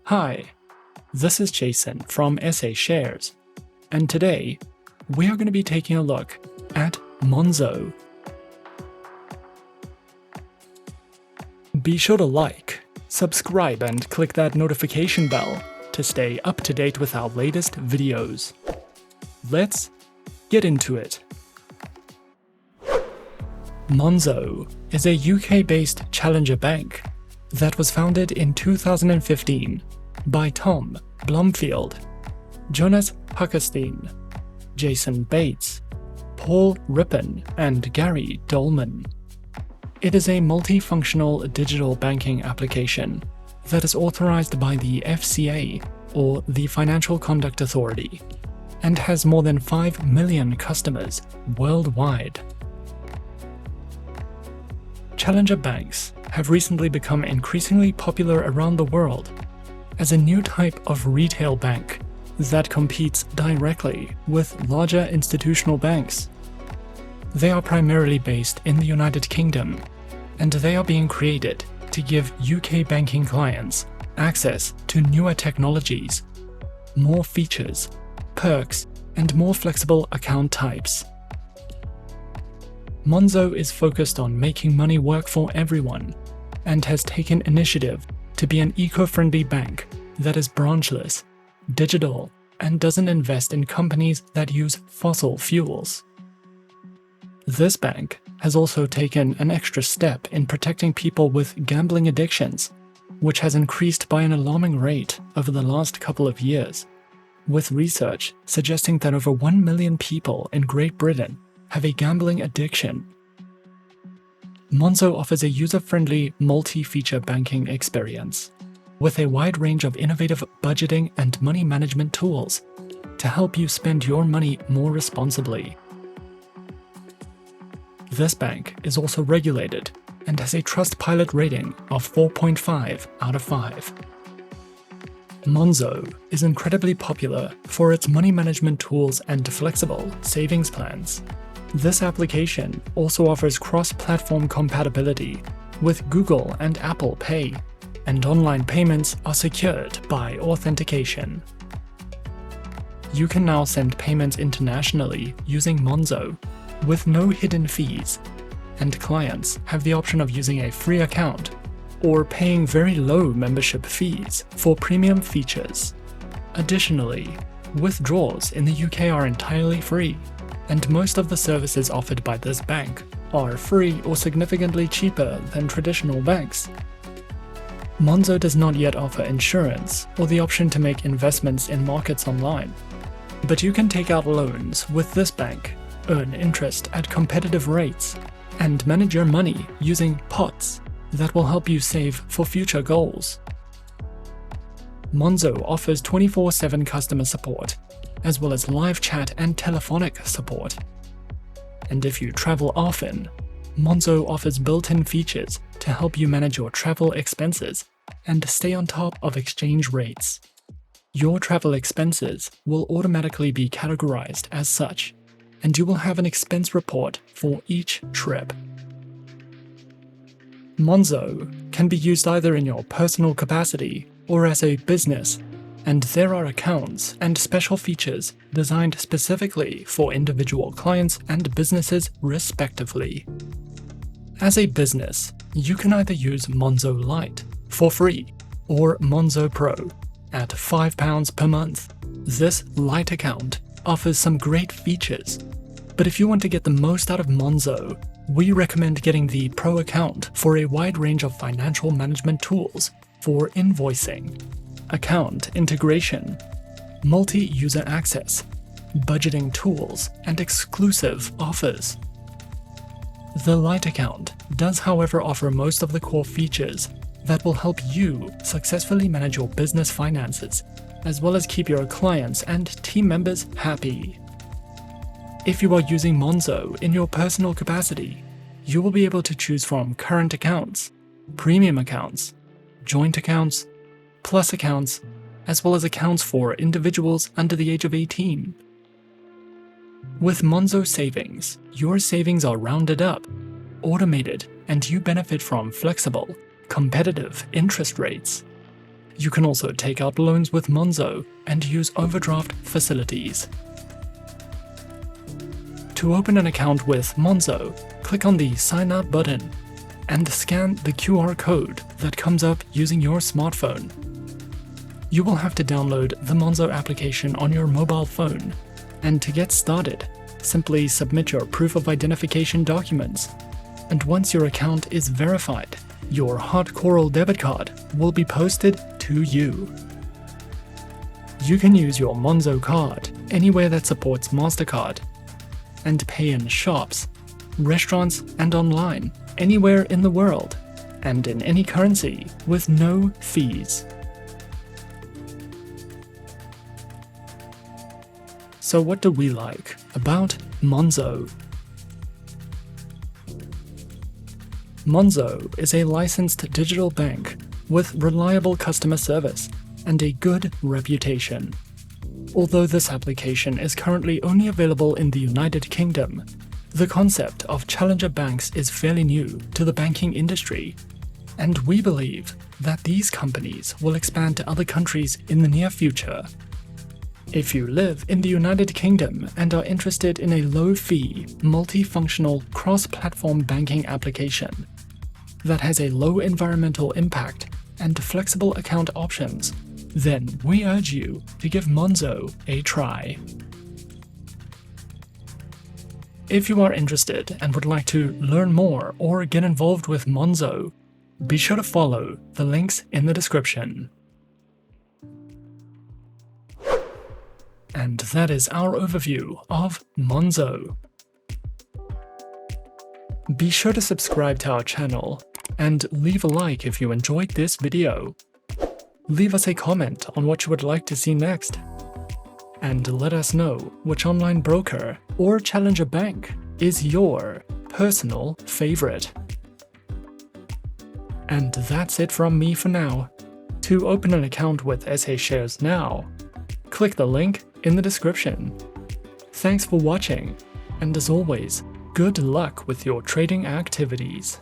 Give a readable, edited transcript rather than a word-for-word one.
Hi, this is Jason from SA Shares, and today we are going to be taking a look at Monzo. Be sure to like, subscribe, and click that notification bell to stay up to date with our latest videos. Let's get into it. Monzo is a UK-based challenger bank that was founded in 2015 by Tom Blomfield, Jonas Huckestein, Jason Bates, Paul Rippon and Gary Dolman. It is a multifunctional digital banking application that is authorized by the FCA, or the Financial Conduct Authority, and has more than 5 million customers worldwide. Challenger banks have recently become increasingly popular around the world as a new type of retail bank that competes directly with larger institutional banks. They are primarily based in the United Kingdom, and they are being created to give UK banking clients access to newer technologies, more features, perks, and more flexible account types. Monzo is focused on making money work for everyone and has taken initiative to be an eco-friendly bank that is branchless, digital, and doesn't invest in companies that use fossil fuels. This bank has also taken an extra step in protecting people with gambling addictions, which has increased by an alarming rate over the last couple of years, with research suggesting that over 1 million people in Great Britain have a gambling addiction. Monzo offers a user-friendly, multi-feature banking experience with a wide range of innovative budgeting and money management tools to help you spend your money more responsibly. This bank is also regulated and has a Trustpilot rating of 4.5 out of 5. Monzo is incredibly popular for its money management tools and flexible savings plans. This application also offers cross-platform compatibility with Google and Apple Pay, and online payments are secured by authentication. You can now send payments internationally using Monzo with no hidden fees, and clients have the option of using a free account or paying very low membership fees for premium features. Additionally, withdrawals in the UK are entirely free, and most of the services offered by this bank are free or significantly cheaper than traditional banks. Monzo does not yet offer insurance or the option to make investments in markets online, but you can take out loans with this bank, earn interest at competitive rates, and manage your money using pots that will help you save for future goals. Monzo offers 24/7 customer support, as well as live chat and telephonic support. And if you travel often, Monzo offers built-in features to help you manage your travel expenses and stay on top of exchange rates. Your travel expenses will automatically be categorized as such, and you will have an expense report for each trip. Monzo can be used either in your personal capacity or as a business, and there are accounts and special features designed specifically for individual clients and businesses respectively. As a business, you can either use Monzo Lite for free or Monzo Pro at £5 per month. This Lite account offers some great features, but if you want to get the most out of Monzo, we recommend getting the Pro account for a wide range of financial management tools for invoicing, account integration, multi-user access, budgeting tools, and exclusive offers. The Lite account does, however, offer most of the core features that will help you successfully manage your business finances, as well as keep your clients and team members happy. If you are using Monzo in your personal capacity, you will be able to choose from current accounts, premium accounts, joint accounts, plus accounts, as well as accounts for individuals under the age of 18. With Monzo Savings, your savings are rounded up, automated, and you benefit from flexible, competitive interest rates. You can also take out loans with Monzo and use overdraft facilities. To open an account with Monzo, click on the Sign Up button and scan the QR code that comes up using your smartphone. You will have to download the Monzo application on your mobile phone, and to get started, simply submit your proof of identification documents. And once your account is verified, your hot coral debit card will be posted to you. You can use your Monzo card anywhere that supports MasterCard and pay in shops, restaurants, and online, anywhere in the world, and in any currency with no fees. So what do we like about Monzo? Monzo is a licensed digital bank with reliable customer service and a good reputation. Although this application is currently only available in the United Kingdom, the concept of challenger banks is fairly new to the banking industry, and we believe that these companies will expand to other countries in the near future. If you live in the United Kingdom and are interested in a low-fee, multifunctional, cross-platform banking application that has a low environmental impact and flexible account options, then we urge you to give Monzo a try. If you are interested and would like to learn more or get involved with Monzo, be sure to follow the links in the description. And that is our overview of Monzo. Be sure to subscribe to our channel and leave a like if you enjoyed this video. Leave us a comment on what you would like to see next. And let us know which online broker or challenger bank is your personal favorite. And that's it from me for now. To open an account with SA Shares now, click the link in the description. Thanks for watching, and as always, good luck with your trading activities.